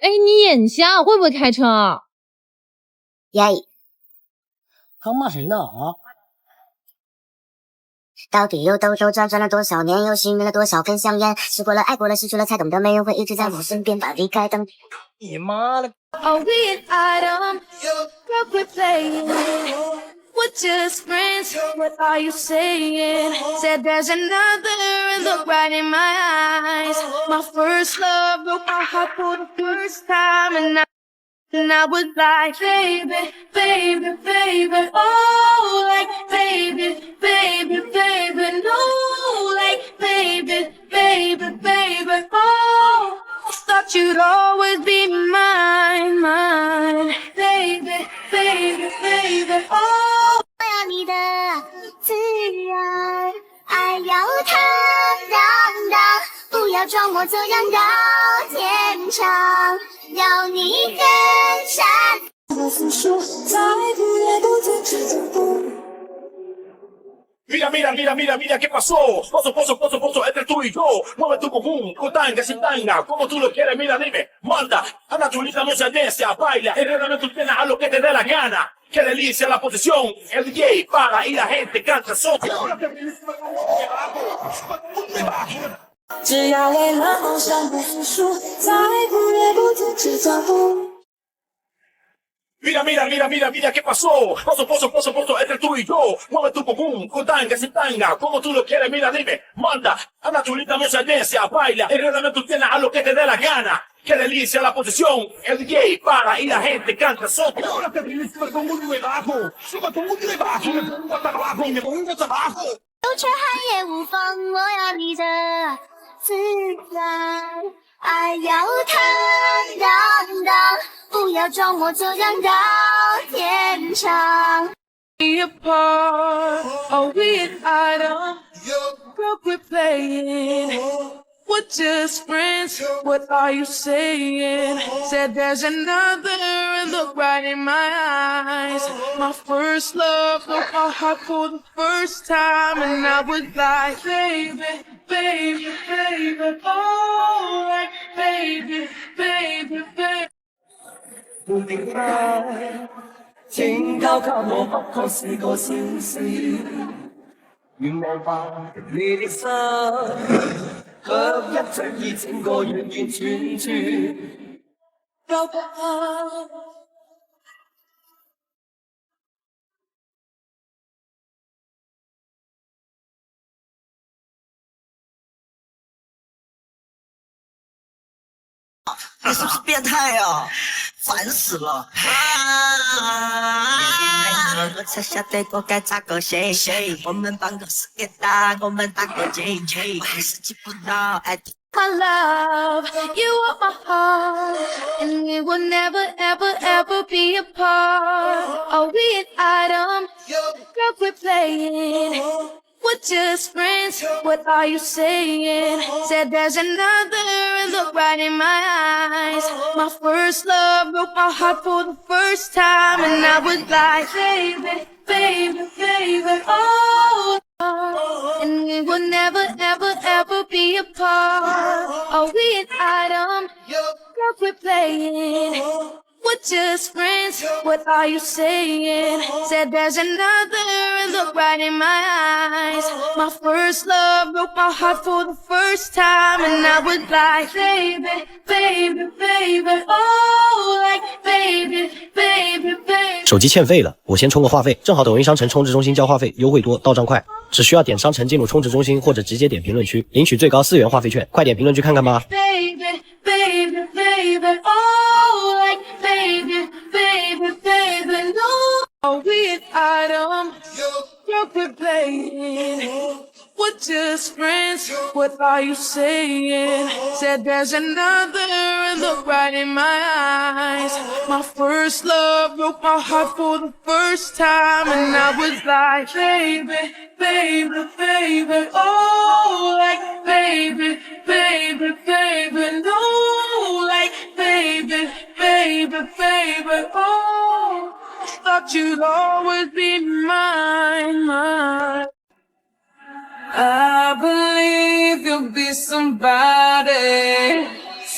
哎，你眼瞎，会不会开车啊？耶！刚骂谁呢啊？到底又兜兜转转了多少年，又吸引了多少根香烟？吃过了，爱过了，失去了，才懂得没人会一直在我身边。把离开当你妈了！Are we an item? What we're playing? We're just friends. What are you saying? Said there's another look right in my eyes. My first love broke my heart for the first time, and I was like, baby, baby, baby, oh, like, baby, baby, baby, no, like, baby, baby, baby, oh, I thought you'd always be mine, mine, baby, baby, baby, oh. 我要你的自然，爱要坦荡荡，不要装模作样到天长，要你更善。我诉说，再不也不再只讲不。Mira, mira, mira, mira, mira qué pasó. Pozo, pozo, pozo, pozo, entre tú y yo. Mueve tu pum, con tanga, sin tanga. Como tú lo quieres, mira, dime, manda. Anda tu linda noche, baila. Enrédame tus piernas a lo que te dé la gana. Qué delicia la posición. El DJ para y la gente canta socio. 只要为了梦想不服输，再不也不停止脚步。Mira, mira, mira, mira, mira qué pasó. Pozo, pozo, pozo, pozo, entre tú y yo. Mueve tu pum, con tanga, sin tanga. Como tú lo quieres, mira, dime, manda. Anda tu linda noche, baila. Enrédame tus piernas a lo que te dé la gana. Qué delicia la posición. El DJ para y la gente canta socio. Ahora te vienes con muy debajo. Suba con muy debajo. Me pongo hasta abajo y me pongo hasta abajo. 有却寒夜无风，我要你的自然，爱要坦荡荡，不要装模作样到天长。Be apart, are we an item? What we're playing? We're just friends. What are you saying? Said there's another look right in my eyes. My first love broke my heart for the first time, and I was like, baby, baby, baby, oh, like, baby, baby, baby. 不明白，請交給我，不過是個小事。願望吧，你的心，合一將以整個完完全全。交給我。你是不是变态啊？烦死了！我才晓得我该咋个写。我们办公室给打，我们打个 JJ， 我还是记不到爱。My love, you are my heart, and we will never, ever, ever be apart. Are we an item? Girl, we're playing. We're just friends. What are you saying? Said there's another look right in my eyes. My first love broke my heart for the first time, and I was like, baby, baby, baby, oh. And we will never, ever, ever be apart. Are we an item? Girl, we're playing. We're just friends. What are you saying? Said there's another look right in my eyes. My first love broke my heart for the first time, and I was like, baby, baby, baby, oh, like, baby, baby, baby. 手机欠费了，我先充个话费，正好抖音商城充值中心交话费，优惠多，到账快。只需要点商城进入充值中心，或者直接点评论区，领取最高4元话费券。快点评论区看看吧。Baby, baby, baby, oh, like, baby, baby, baby, no. Are we an item? Girl, we're playing. We're just friends. What are you saying? Said there's another look right in my eyes. My first love broke my heart for the first time, and I was like, baby, baby, baby, oh, like, baby, baby, baby, no, like, baby, baby, baby, oh. Thought you'd always be mine, mine. I believe you'll be somebody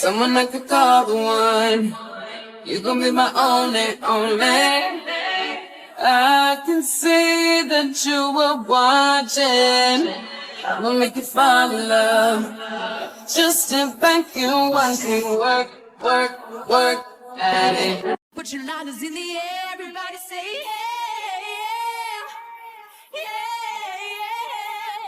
Someone I could call the one. You gon' be my only, only. I can see that you were watching. I'ma make you fall in love. Just step back and watch me work, work, work at it. Put your lighters in the air, everybody say yeah, yeah,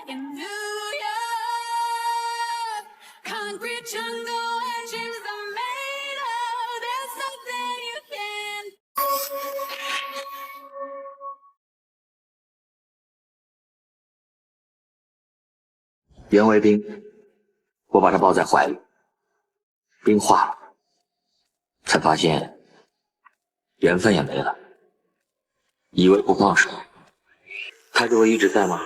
yeah. In New York, concrete jungle and dreams are made of. There's something you can. 袁为冰，我把他抱在怀里，冰化了，才发现缘分也没了，以为不放手，他就会一直在吗？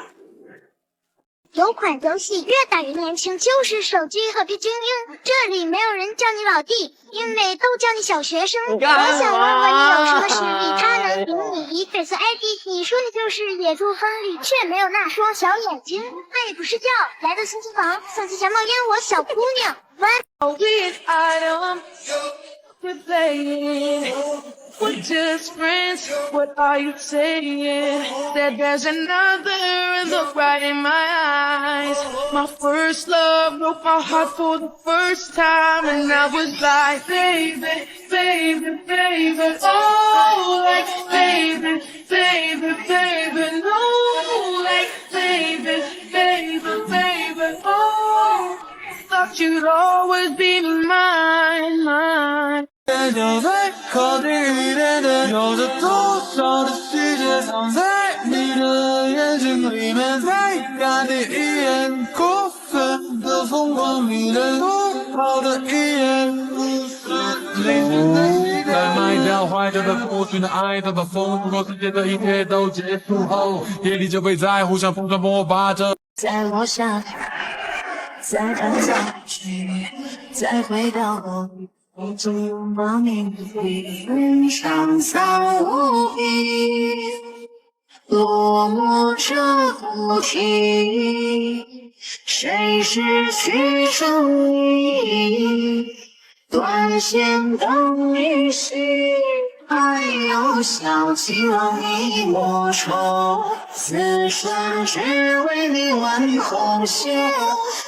有款游戏越打越年轻，就是手机和必精英。这里没有人叫你老弟，因为都叫你小学生。我想问问你有什么实力，他能顶你一辈子 ID？ 你说你就是野猪风里，却没有那双小眼睛。他也不睡觉，来到新机房，送起小冒烟，我小姑娘。Are we an item? We're playing. We're just friends. What are you saying? That there's another look right in my eyes. My first love broke my heart for the first time, and I was like, baby, baby, baby, oh, like baby, baby, baby, no, like baby, baby, baby, oh. Thought you'd always be mine, mine. 就在靠近一点点，有着多少的细节藏在你的眼睛里面，再看你一眼，过分的疯狂，迷人多好的一眼，不是内心的习惯。在卖掉坏掉的过去的爱到的风，如果世界的一切都结束后，夜里就被在互相碰撞摸把着。再落下，再看下去，再回到后。 我只拥抱你，人生三无比，落寞着不停，谁失去正义？断线等旅行，还有想起了你莫愁，此生只为你挽红线，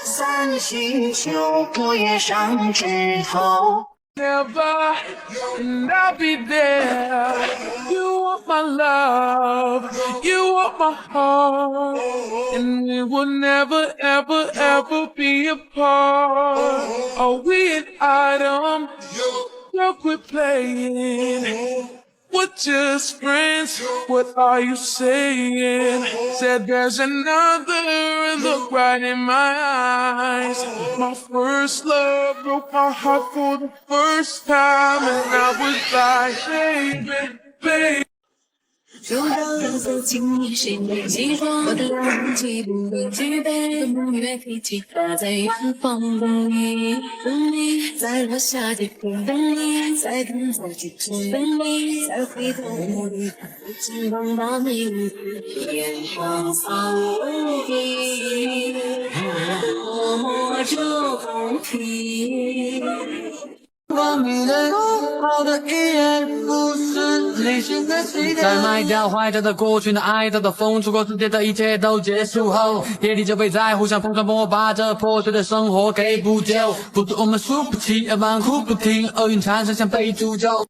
三巡酒过夜上枝头。 Never, and I'll be there. You want my love, you want my heart, and we will never, ever, ever be apart. Are we an item? Girl, quit playing. We're just friends. What are you saying? Said there's another look right in my eyes. My first love broke my heart for the first time, and I was like, baby, baby. 就让蓝色轻易心里击中我的冷气不能具备的梦越提起它在远方等你等你在落下的空等你在等待去等你再回头努力不只能把你眼光藏无敌落寞着红皮光迷人多好的一眼，不是内心的期待。在卖掉坏掉的过去的爱到的风，出过世界的一切都结束后，夜里就被在互相碰撞摸把这破碎的生活给补救。不是我们输不起，而忙哭不停，厄运缠身像被诅咒。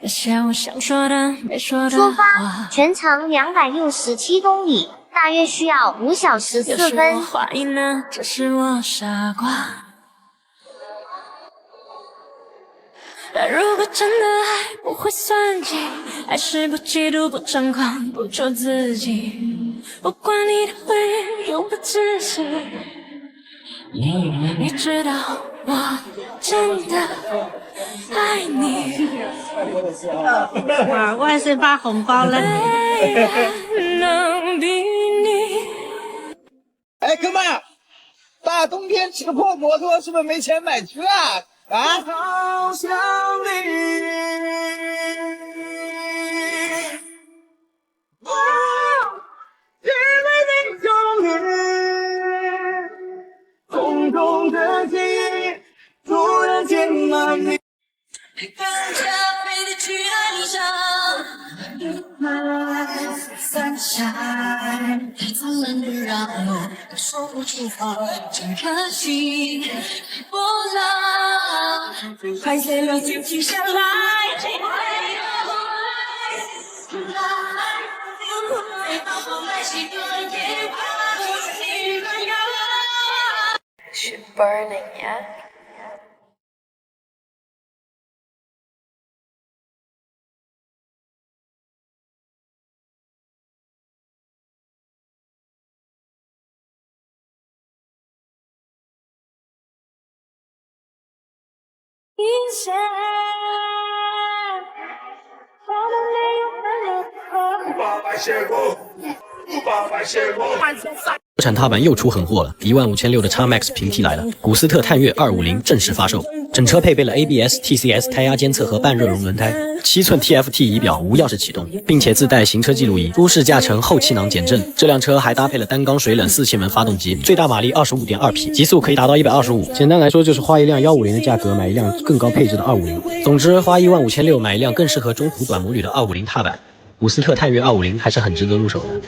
那些我想说的没说的出发，话，全长267公里，大约需要5小时4有时我分。怀疑呢，这是我傻瓜。但如果真的爱不会算计，还是不嫉妒不张狂不做自己，不管你的回应永不只是你知道我真的爱你。哇，外甥发红包了。没人能比你大冬天吃个破摩托，是不是没钱买车啊？啊！好想你。因为你永远，空洞的记忆突然间满你。更加美的去爱你上，sunshine，灿烂的让我说不出话，真可惜，波浪拍碎了坚持下来。She burning, yeah?国产踏板又出狠货了，15600的 XMAX 平替来了，古斯特探岳250正式发售，整车配备了 ABS、TCS 胎压监测和半热熔轮胎，7寸 TFT 仪表无钥匙启动，并且自带行车记录仪，舒适驾乘后气囊减震。这辆车还搭配了单缸水冷4气门发动机，最大马力25.2匹，极速可以达到125。简单来说，就是花一辆150的价格买一辆更高配置的250。总之，花15600买一辆更适合中途短母旅的250踏板，古斯特探岳250还是很值得入手的。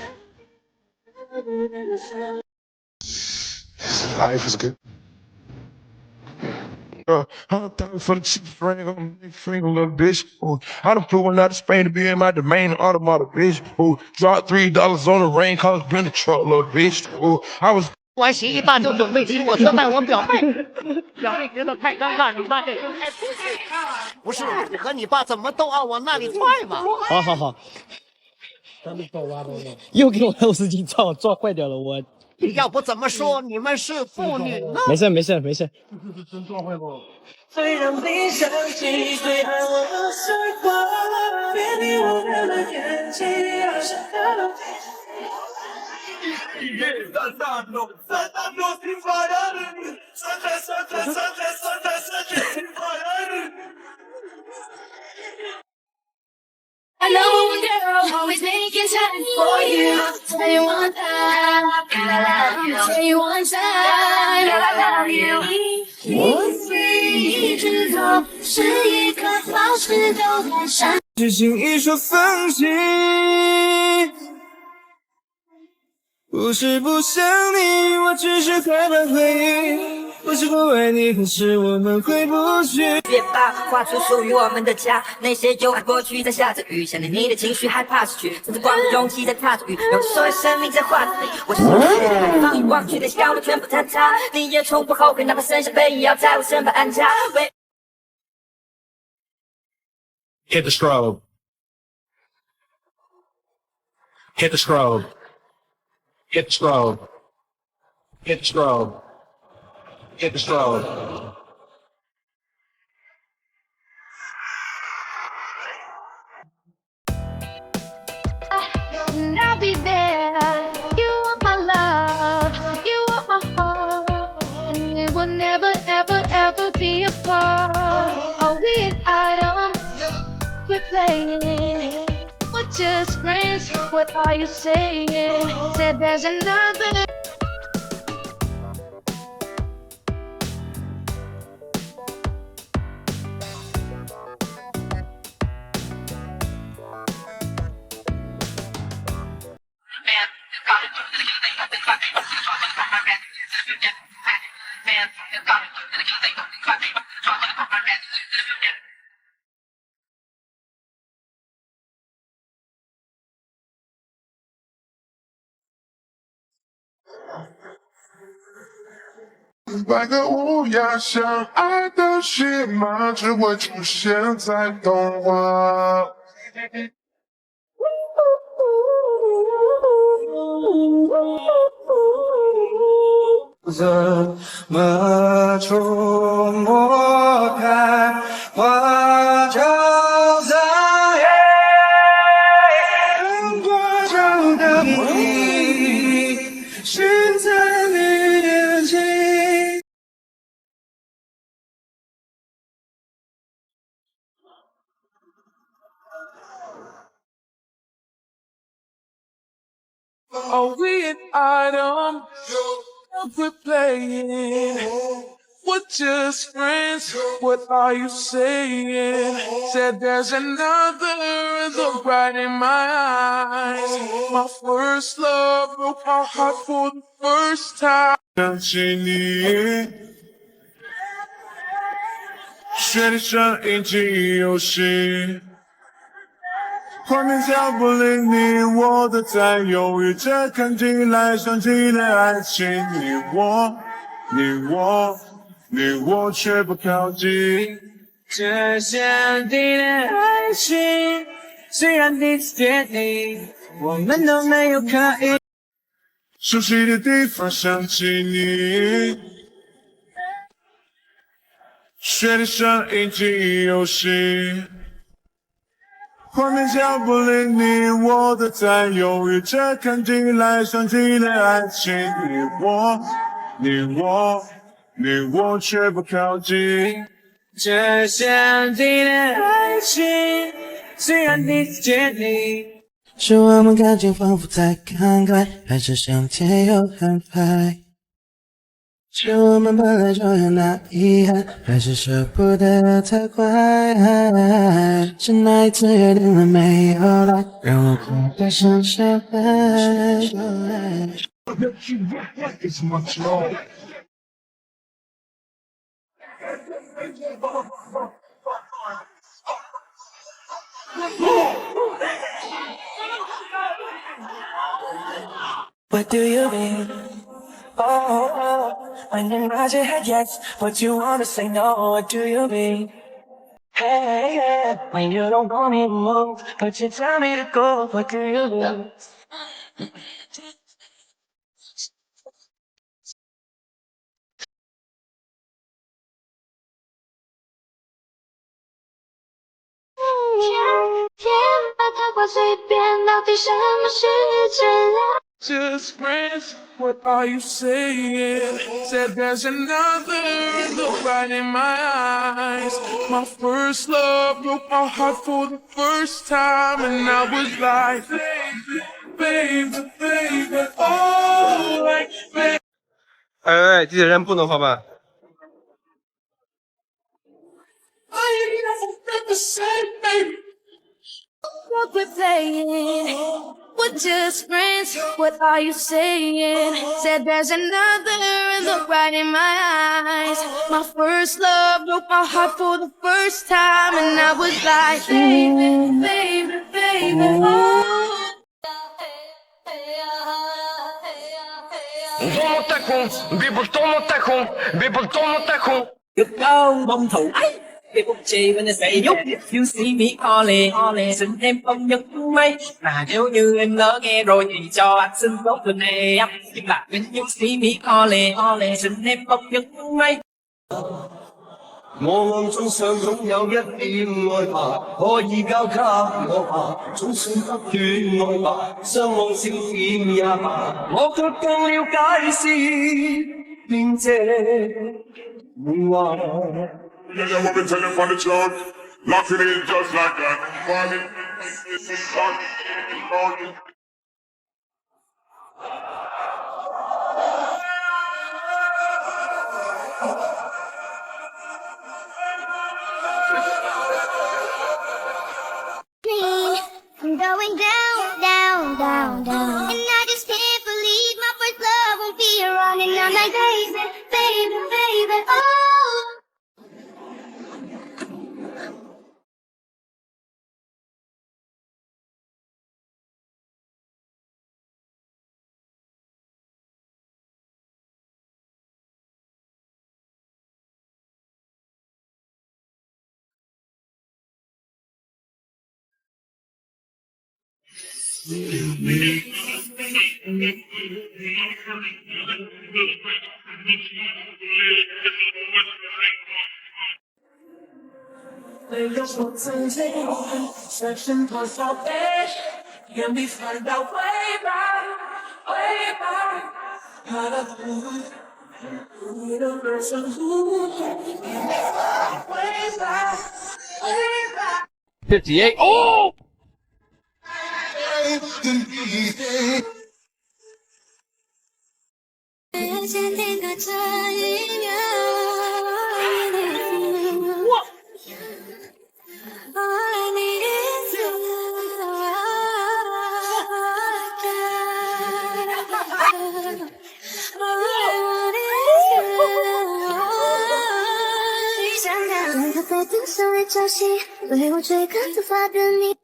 Life is good. I'm thankful for the cheap frame, gonna make finger little bitch. Ooh, I done flew one out of Spain to be in my domain, automotive bitch. Ooh, dropped $3 on the rain, cause been the truck, little bitch. Ooh, I was. 关系一旦就准备骑我车带我表妹，表妹觉得太尴尬，你爸这太不是你和你爸怎么都往我那里踹嘛？好好好，又给我后视镜撞坏掉了，我。要不怎么说你们是父女呢？没事没事没事。真撞坏了。最让你生气，最爱我的时光，别你我变了天气，要是可能。I know one girl always making time for you. Tell you one time, I love you. Tell you one time, I love you. 一字一句都是一颗宝石都太闪。只轻易说放弃，不是不想你，我只是害怕回忆。不是不爱你，可是我们回不去。别把画出属于我们的家，那些旧爱过去在下着雨，想念你的情绪害怕失去，甚至光着勇气在踏着雨，用所有生命在画着你。我是放眼望去的角落全部坍塌，你也从不后悔，哪怕剩下背也要在我身旁安家。Hit the strobe. Hit the strobe. Hit the strobe. Hit the strobe. Hit the strobe. And I'll be there. You are my love. You are my heart. And we will never, ever, ever be apart. Are we an item? We're playing. We're just friends. What are you saying? Said there's another.百个乌鸦相爱的戏码，只会出现在童话。怎么触摸开花朝在阳光中的你，寻在你眼睛。item. Don't quit playing. We're just friends. What are you saying? Said there's another look right in my eyes. My first love broke my heart for the first time. 想起你，雪地上一起游戏。画面脚步里，你我都在犹豫着，看起来像极了爱情。你我却不靠近。这像极了爱情，虽然第一次见你，我们都没有刻意。熟悉的地方想起你，雪地上一起游戏。画面脚步里，你我都在犹豫着，看起来像极了爱情。你我却不靠近。这像极了爱情，虽然第一次见你。是我们感情仿佛在慷慨，还是上天有安排？是我们本来就有那遗憾，还是舍不得太快？是那一次约定了没有来，让我哭得像小孩。What do you mean? Oh, when you nod your head yes, but you wanna say no, what do you mean? Hey, when you don't want me to move, but you tell me to go, what do you mean? Just friends, what are you saying? Said there's another look right in my eyes. My first love broke my heart for the first time, and I was like, baby, oh, like, baby. 哎，地铁站不能滑板。What we're playing, we're just friends. What are you saying? Said there's another look right in my eyes. My first love broke my heart for the first time, and I was like, baby, oh. People chê when they say you see me calling xin em không nhấc máy mà nếu như em lỡ nghe rồi thì cho anh xin tốt lần này nhưng mà when you see me calling xin em không nhấc máy 我夢中想擁有一點愛吧，可以交給我吧，總算不斷愛吧，相望笑臉也罷，我卻更了解是變這夢幻。Yeah, yeah, we've been telling on the chart, locking in just like that. Falling, I'm going down, and I just can't believe my first love won't be around, and I'm like, baby, oh. Searching for salvation, can be found out way back. Out of the universe of who way back. 58. Oh! 在灯下来吵醒，为我追赶头发的你。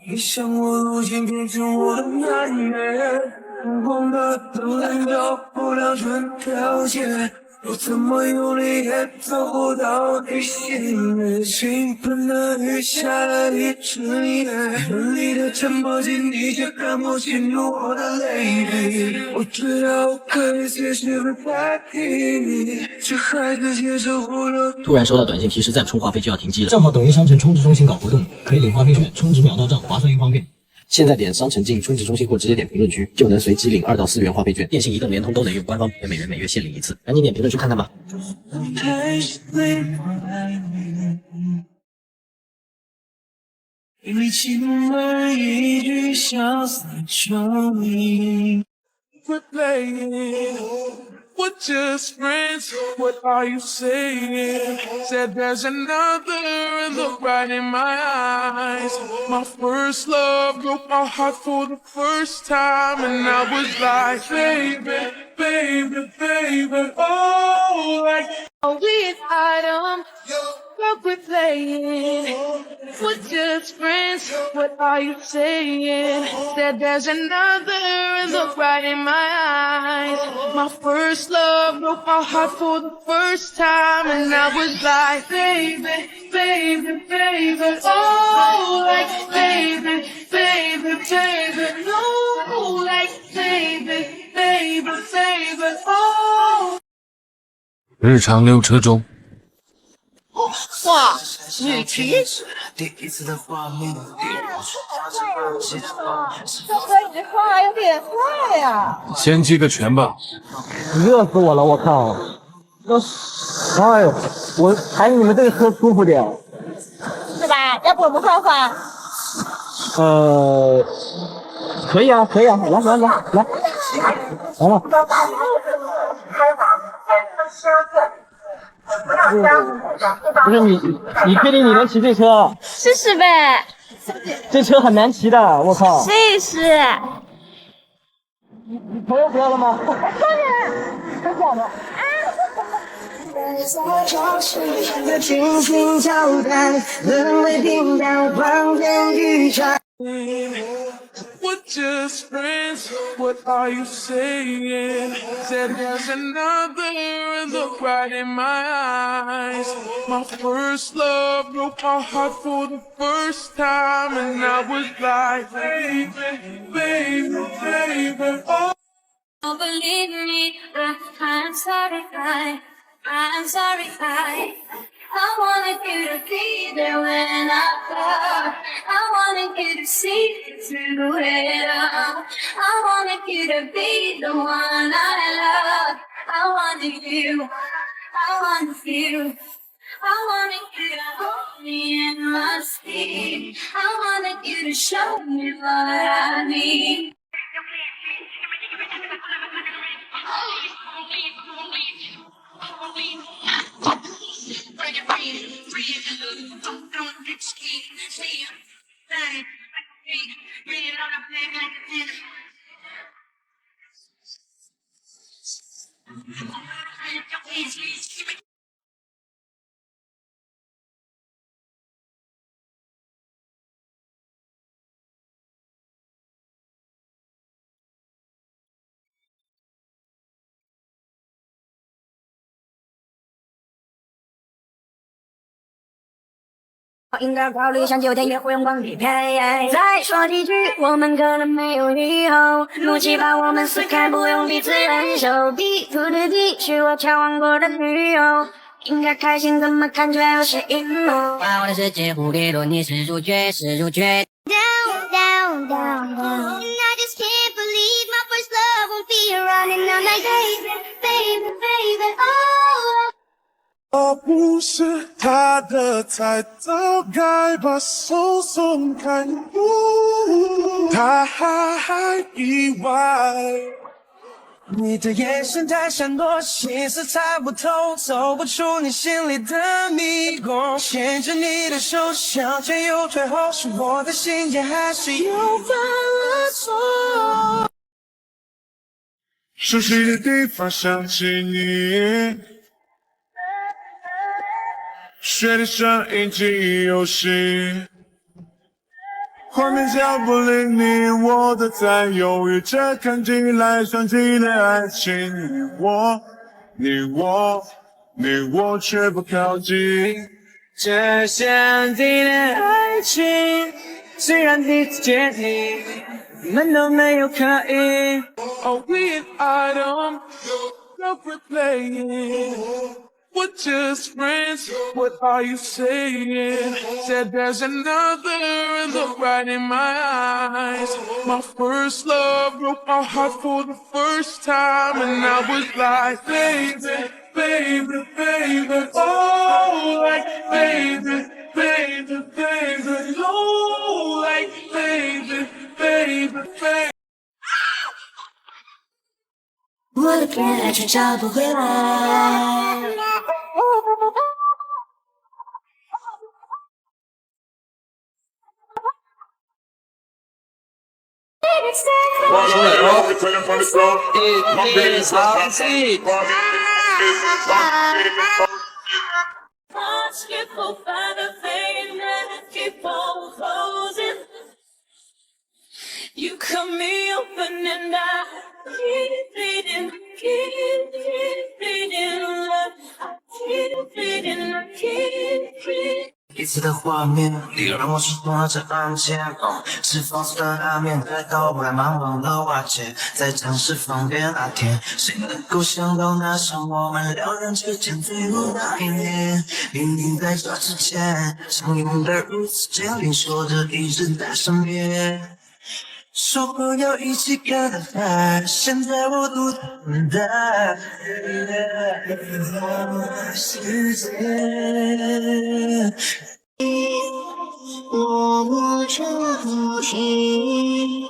你像我如今变成我的男人，红红的灯笼照不了整条街，我怎么用力也走不到你心里。倾盆的雨下了一整夜，用力的沉默进你，却看不清楚我的泪滴。我知道我可以随时会代替你，却还是接受不了。突然收到短信提示，再不充话费就要停机了。正好抖音商城充值中心搞活动，可以领话费券，充值秒到账，划算又方便。现在点商城进充值中心或直接点评论区，就能随机领2到4元话费券，电信、移动、联通都能用，官方每人每月限领1次，赶紧点评论区看看吧。你轻而易举潇洒充盈。We're playing, we're just friends. What are you saying? Said there's another and look right in my eyes. My first love broke my heart for the first time, and I was like, baby, baby, baby, oh, like. Are we an item? What we're playing? We're just friends. What are you saying? Said there's another and look right in my eyes. My first love broke my heart for the first time, and I was like, baby, baby, baby, oh, like baby, baby, baby, no, like baby, baby, baby, oh. 日常溜车中，哇，女骑，第一次的画面，这和你画有点快呀。先击个拳吧。热死我了，我靠！哎呦，我开你们这个车舒服点，是吧？要不我们换换？可以啊，可以啊，来，来了。不是你确定你能骑这车？试试呗。这车很难骑的，我靠！试试。你朋友不要了吗？当然，真假的。轻轻交谈，沦为平淡，望眼欲穿。We're just friends, what are you saying? Said there's another and look right in my eyes. My first love broke my heart for the first time, and I was like, baby, baby, baby, oh. Don't believe me, I'm sorry, I'm sorry, I wanted you to be there when I fall. I wanted you to see through it all. I wanted you to be the one I love. I wanted you, I wanted you. I wanted you to hold me in my sleep. I wanted you to show me what I need. Please. 应该考虑向9天约会阳光匹配。再说几句，我们可能没有以后。怒气把我们撕开，不用彼此忍受。地图的地是我眺望过的女友，应该开心，怎么看却有些阴谋。把我的世界蝴蝶落，你是主角，是主角。Down, down, down, down. And I just can't believe my first love won't be around, and I'm like, baby, baby, baby, oh. 我不是他的菜，早该把手松开。他还意外，你的眼神太闪躲，心思猜不透，走不出你心里的迷宫。牵着你的手，向前又退后，是我的心眼还是又犯了错？熟悉的地方想起你，雪地上一起游戏。画面脚步里，你我都在犹豫着，看起来像极了爱情。你我却不靠近。这像极了爱情，虽然彼此坚定，我们都没有刻意。Are we an item? Look, we're playing. We're just friends. What are you saying? Said there's another look right in my eyes. My first love broke my heart for the first time, and I was like, baby, baby, baby, oh, like baby, baby, baby, oh, like baby, baby, baby. 我的偏爱却找不回来。You cut me open and I keep bleeding, keep bleeding, love. I keep bleeding, I keep bleeding. 一次的画面里，让我触摸着案件，是放肆的那面，在告白茫茫的瓦解，在城市方便那天，谁能够想到那是我们两人之间最后那一年？明明在这之前，相拥的如此坚定，说着一直在身边。说过要一起看到海，现在我独自等待世界。落寞着不停，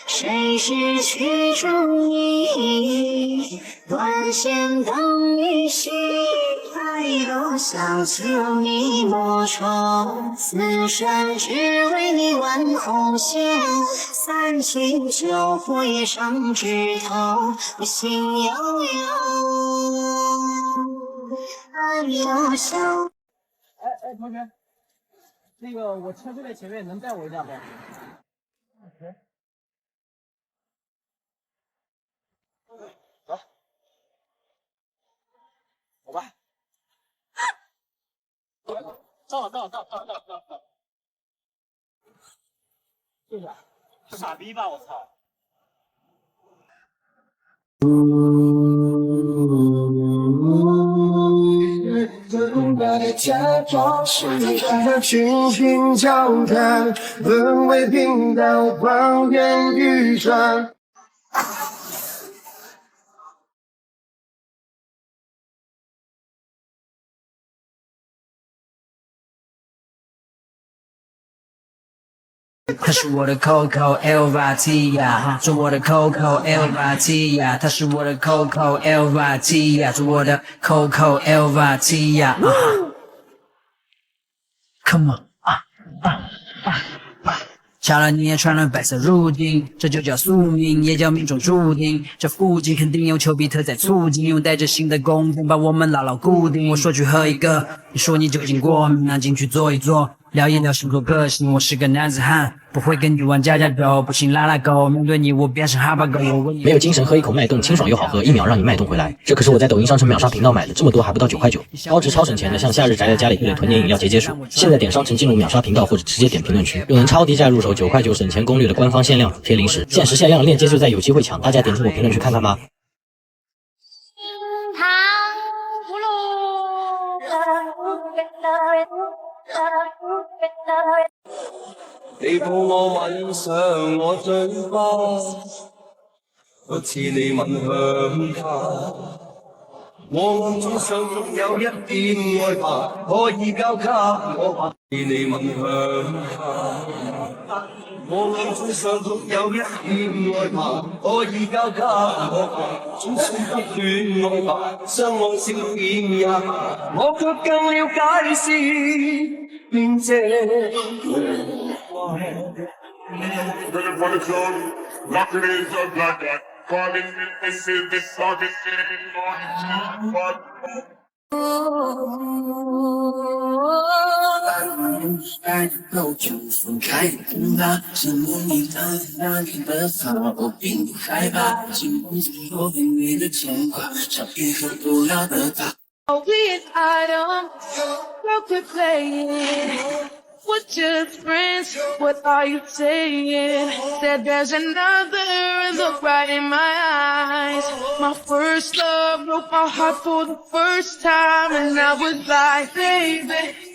谁是曲中意？断线等雨息，爱都像刺迷魔虫，此生只为你挽红线，三七九火也上枝头，我心悠悠，爱又想。哎，同学，那个我车就在前面，能带我一下不？走，走吧。到。就是，傻逼吧，我操！假装是在群星交谈，沦为频道望眼欲穿。她是我的 Coco Elvati 呀，做我的 Coco Elvati 呀，她是我的 Coco Elvati 呀，做我的 Coco Elvati 呀。Come on， 下了你也穿了白色入境，这就叫宿命，也叫命中注定。这附近肯定有丘比特在促进，用带着新的弓箭把我们牢牢固定。我说去喝一个，你说你酒精过敏，那进去坐一坐。聊一聊星座个性，我是个男子汉，不会跟你玩家家酒，不信拉拉狗，面对你我变成哈巴狗。没有精神喝一口脉动，清爽又好喝，1秒让你脉动回来。这可是我在抖音商城秒杀频道买的，这么多还不到9块9，超值超省钱的，像夏日宅在家里配点囤点饮料解解暑。现在点商城进入秒杀频道或者直接点评论区，又能超低价入手9块9省钱攻略的官方限量补贴零食，限时限量链接就在有机会抢，大家点进我评论区看看吧。你抱我吻上我嘴巴，好似你吻向他。我暗中想總有一點愛吧，可以交給我吧，似你吻向他。我們最上總有一片愛吧，可以交給我吧，總算不斷愛吧，相望笑臉也罷，我卻更了解是變這。Locking it up like that. Falling in this is this song is getting on. 爱的够就分开很大，是你的那里的他，我并不害怕，心中总有你的牵挂，像一个不老的他。Are we an item? What we're playing? We're just friends. What are you saying? Said there's another look right in my eyes. My first love broke my heart for the first time, and I was like, baby,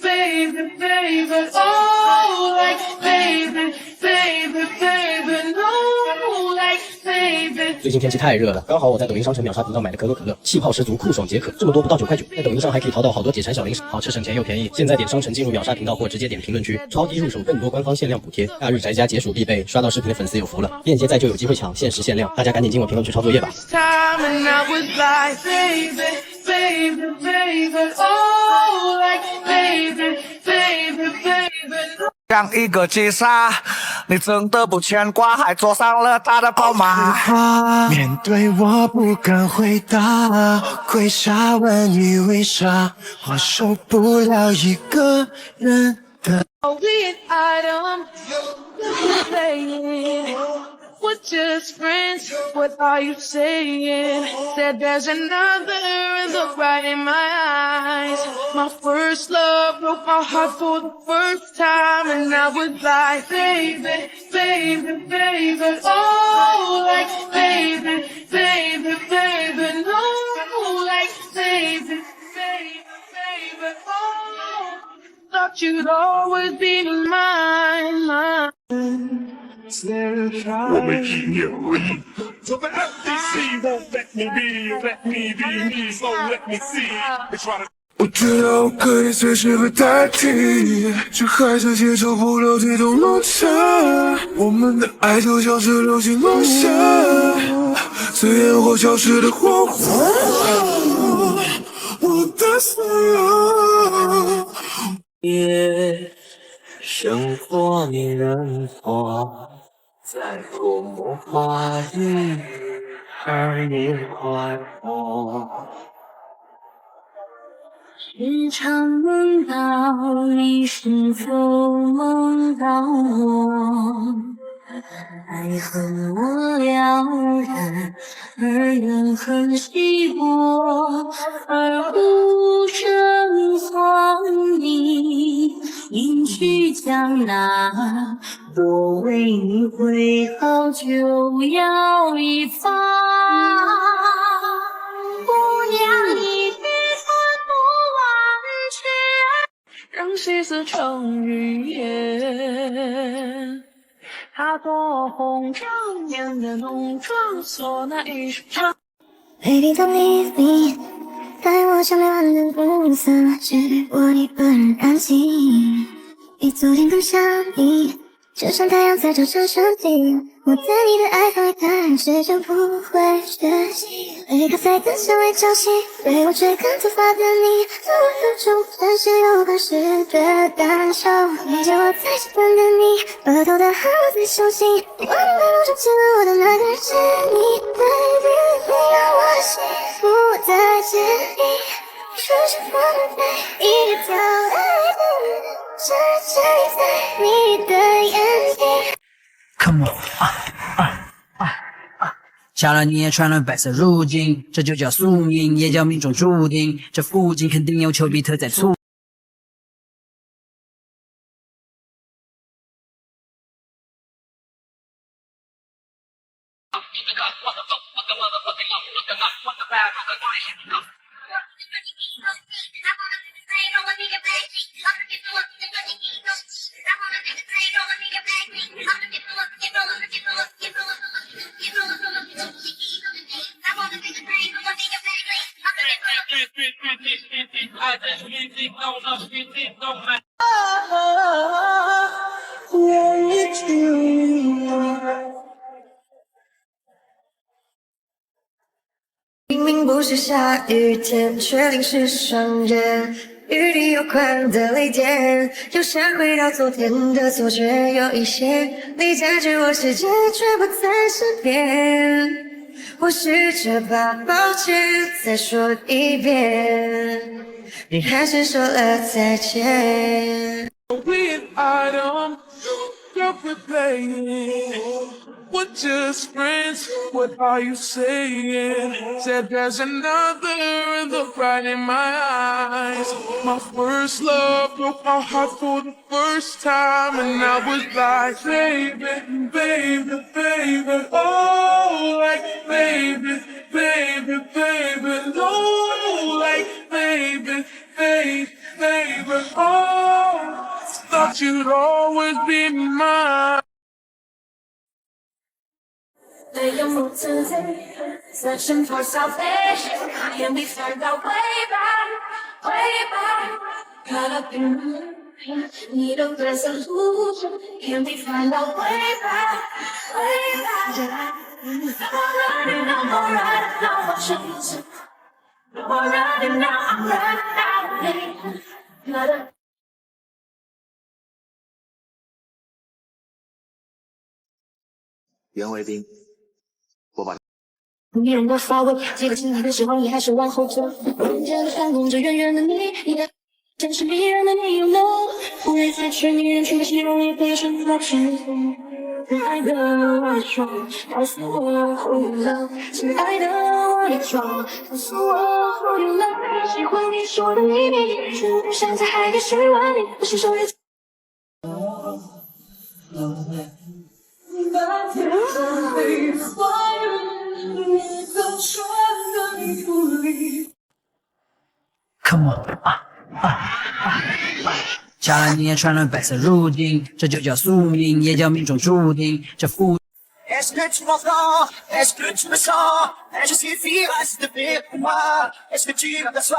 baby, baby, oh, like baby, baby, baby, no, like baby. 最近天气太热了，刚好我在抖音商城秒杀频道买的可口可乐，气泡十足，酷爽解渴，这么多不到9块9，在抖音上还可以淘到好多解馋小零食，好吃省钱又便宜。现在点商城进入秒杀频道或直接点评论区，超低入手，更多官方限量补贴，大日宅家解暑必备，刷到视频的粉丝有福了，链接在就有机会抢，限时限量，大家赶紧进我评论区抄作业吧。像一个急刹，你真的不牵挂，还坐上了他的宝马。面对我不敢回答，跪下问你为啥，我受不了一个人的。Are we an item? We're playing. We're just friends. What are you saying? Said there's another look right in my eyes. My first love broke my heart for the first time, and I was like, baby, baby, baby, oh, like baby, baby, baby, no, like baby, baby, baby, oh. Thought you'd always be mine. 我们一念合一。So the FTC won't let me be me, so let me see. They try to. 我知道我可以随时被代替，却还是接受不了这种落差。我们的爱就像是流星落下，随烟火消失的火花。我的所有。夜，生活你认错，在抚摸花语，而你快活。时常梦到你，是否梦到我？爱和我了然，而人很稀薄，而无声从你应许将那多为你会好，就要一发。姑娘，你别让细丝成语言，它多红trang面的浓妆，做那一首唱。Baby don't leave me， 带我向两岸的暮色，只我一个人安静。比昨天更想你，就像太阳在照射身体。我在你的爱河里看，始终不会学习。杯咖啡的香味潮汐，对我吹干头发的你，做我有种真实又可是的感受。遇见我在喜欢的你，额头的汗我在手心，我明白路中牵了我的那个人是你。Baby， 你让我幸福的坚定，说着我的背，一条爱的世界在你的眼睛。Come on， 下了你也穿了白色入境，这就叫宿命，也叫命中注定。这附近肯定有丘比特在促。我一直明明不是下雨天，却淋湿双人。雨滴有宽的泪点，又想回到昨天的错觉有一些。你占据我世界，却不在身边。我试着把抱歉再说一遍，你还是说了再见。Weird item, girl, quit playing. We're just friends. What are you saying? Said there's another, look right in my eyes. My first love broke my heart for the first time, and I was like, baby, baby, baby, oh, like baby, baby, baby, no, like baby, baby, baby, oh. Thought you'd always be mine. 对有梦自己，在身后消费，眼里翻到 way back, way back. Caught up in 你的颜色路，眼里翻到 way back, way back. I'm running now, I'm running now, I'm chasing. I'm running now, I'm running now. 袁维兵，我把你让我发威，记得起你的时候，你还是往后走。人间的反攻着远远的你，你的真是迷人的你，you know。不愿再去迷人群的形容，你背身在前方。亲爱的，我的床，告诉我 who you love。亲爱的，我的床，告诉我 who you love。喜欢你说的秘密，却不想在海底水万里。我是手里。Come on， 下来你也穿了白色入境，这就叫宿命，也叫命中注定。这副。Est-ce que tu m'entends? Est-ce que tu me sens? Je suffis reste de faire pour moi. Est-ce que tu m'aperçois?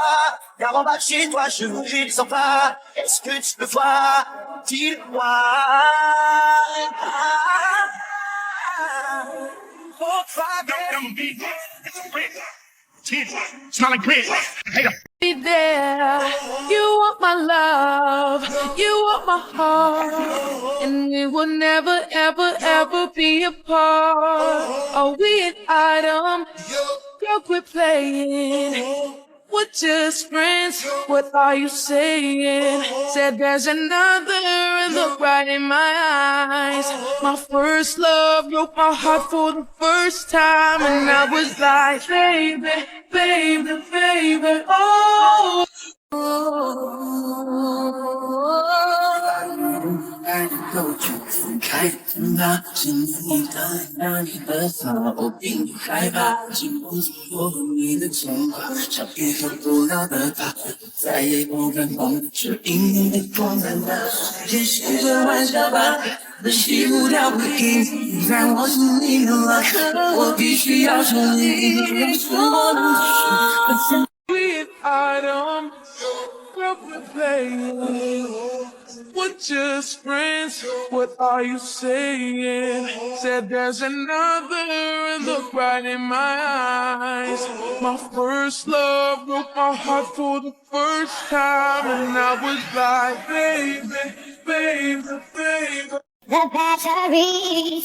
Car en bas de chez toi, je ne descends pas. Est-ce que tu me vois? Dis-le-moi. Smelling great. Be there, you want my love, you want my heart, and we will never, ever, ever be apart. Are we an item? Girl, quit playing. We're just friends. What are you saying? Said there's another, and look right in my eyes. My first love broke my heart for the first time, and I was like, baby, baby, baby, oh. 爱能够就分开的疼怕，是你的让你的发，我并不害怕，紧握住我你的牵挂，像愈合不了的疤，再也不敢碰，是因你的光难道也是个玩笑吧？洗不掉回忆，在我心里的拉扯，我必须要处理，让是我能继续。Weird item, girl, quit playing. We're just friends. What are you saying? Said there's another, and look right in my eyes. My first love broke my heart for the first time, and I was like, baby, baby, baby. The battery.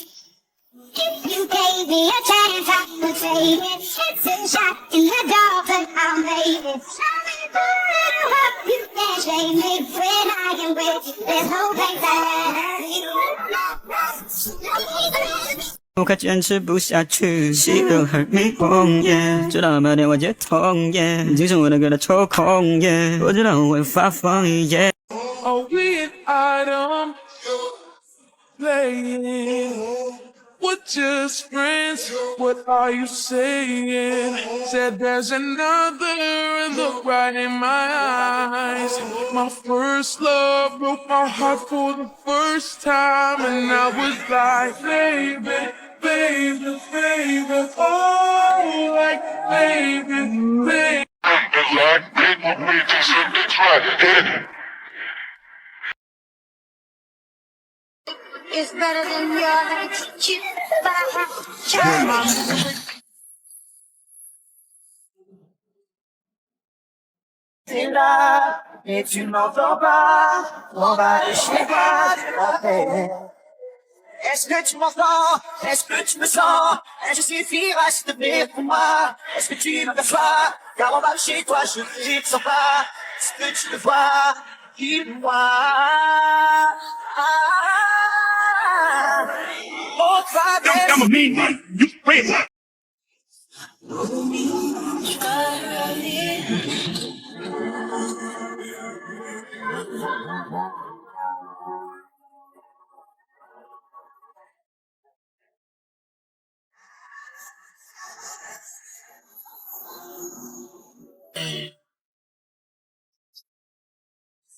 If you gave me a chance, I would take it. It's a shot in the dark, but I'll make it. Show me forever what you can shame me when I am with you. There's no place I 我快坚持不下去，戏都很迷蒙耶，直到某天我解痛耶，精神我的歌都抽空耶，我知道我会发疯耶。Are we an item? Playing. We're just friends. What are you saying? Said there's another, and look right in my eyes. My first love broke my heart for the first time, and I was like, baby, baby, baby, oh, like baby, baby. It's better than your life, but I have to try. 听了，你去弄走吧，我把你习惯了。Est-ce que tu m'entends? Est-ce que tu me sens? Je suffirai de venir pour moi. Est-ce que tu m'aperçois? Car on va chez toi, je ne te sens pas. Est-ce que tu le vois? Dis-moi. On traverse. I'm a mean man, you crazy. "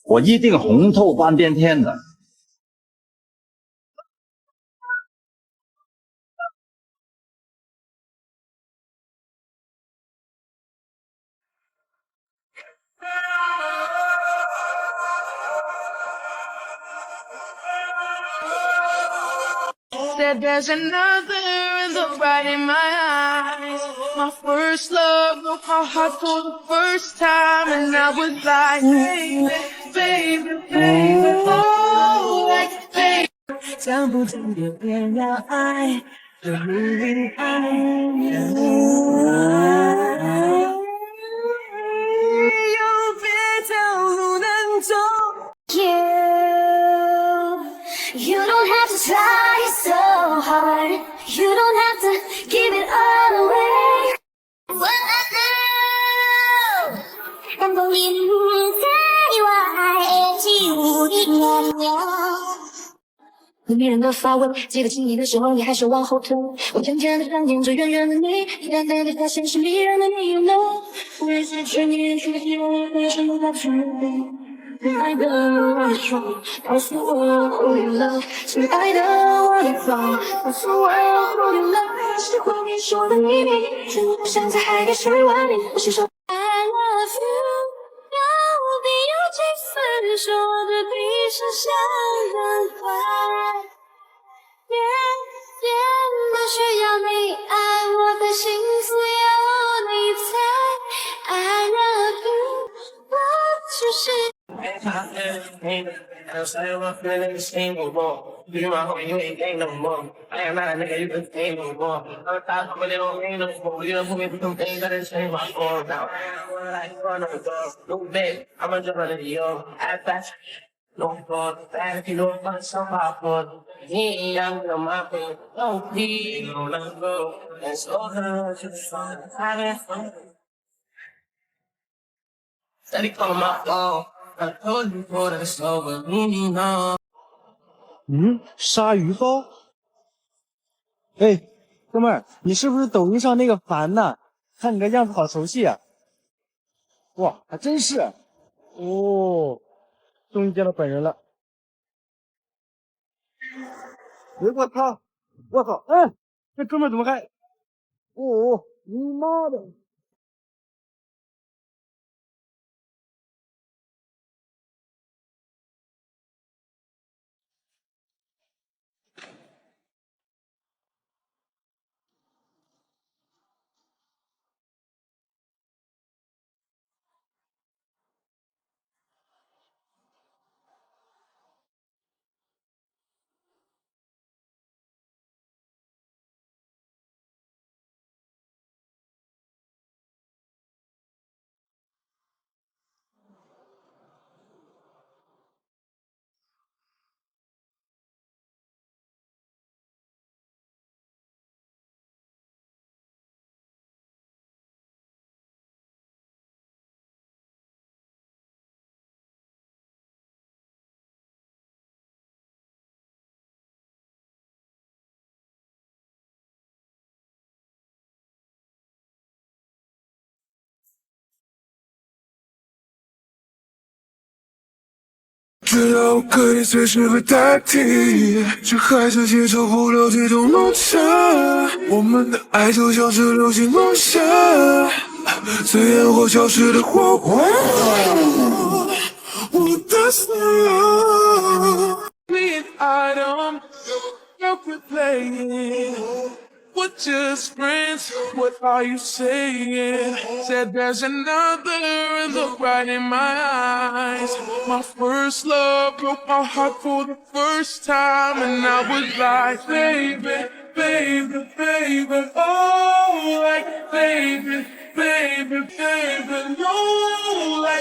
我一定红透半边天的。" Said there's another in the bright in my eyes. My first love broke my heart for the first time, and I was like, baby, baby, baby, oh, like baby. 讲不听就别要爱，就不必爱。有别条路难走。You don't have to try so hard. You don't have to give it all away. What I know, I'm going to tell you why it's you. 你迷人的发尾，记得亲你的时候，你还是往后退。我渐渐地看见这远远的你，你淡淡地发现是迷人的你，you know。我也是去年去记我为什么在去亲爱的，我的窗，告诉我 who you love。亲爱的，我的房，告诉我 who you love。喜欢你说的秘密，却不想在海底水万里。我是说 I love you， 要比有几分说的比想象的快。天不需要你爱，我的幸福有你猜。I love you， 我只是。I say I'm feeling the same no more. You my homie, you ain't gang no more. I am not a nigga you can pay no more. I'm tired of it, don't ain't no more. You don't put me through some things that just change my form. Now I'm like front of the door. No bed, I'm a jump under the yo. I fast. No thought, that if you know about some pop he ain't on my pain. No, please, don't let go. It's all good, just fun, having fun. Steady calling my phone. I told you for the slow, but me no. 鲨鱼包？哎，哥们儿，你是不是抖音上那个凡呐？看你这样子好熟悉啊！哇，还真是！哦，终于见到本人了。哎，我操！我操！哎，这哥们儿怎么还……哦，你妈的！知道我可以随时被代替，却还是接受不了这种落差。我们的爱就像是流星落下，随烟火消失的火花。我的死亡。Me and Adam, you're playing. we're just friends. What are you saying? Said there's another and look right in my eyes. My first love broke my heart for the first time, and I was like, baby, baby, baby, oh, like, baby, baby, baby, no, like.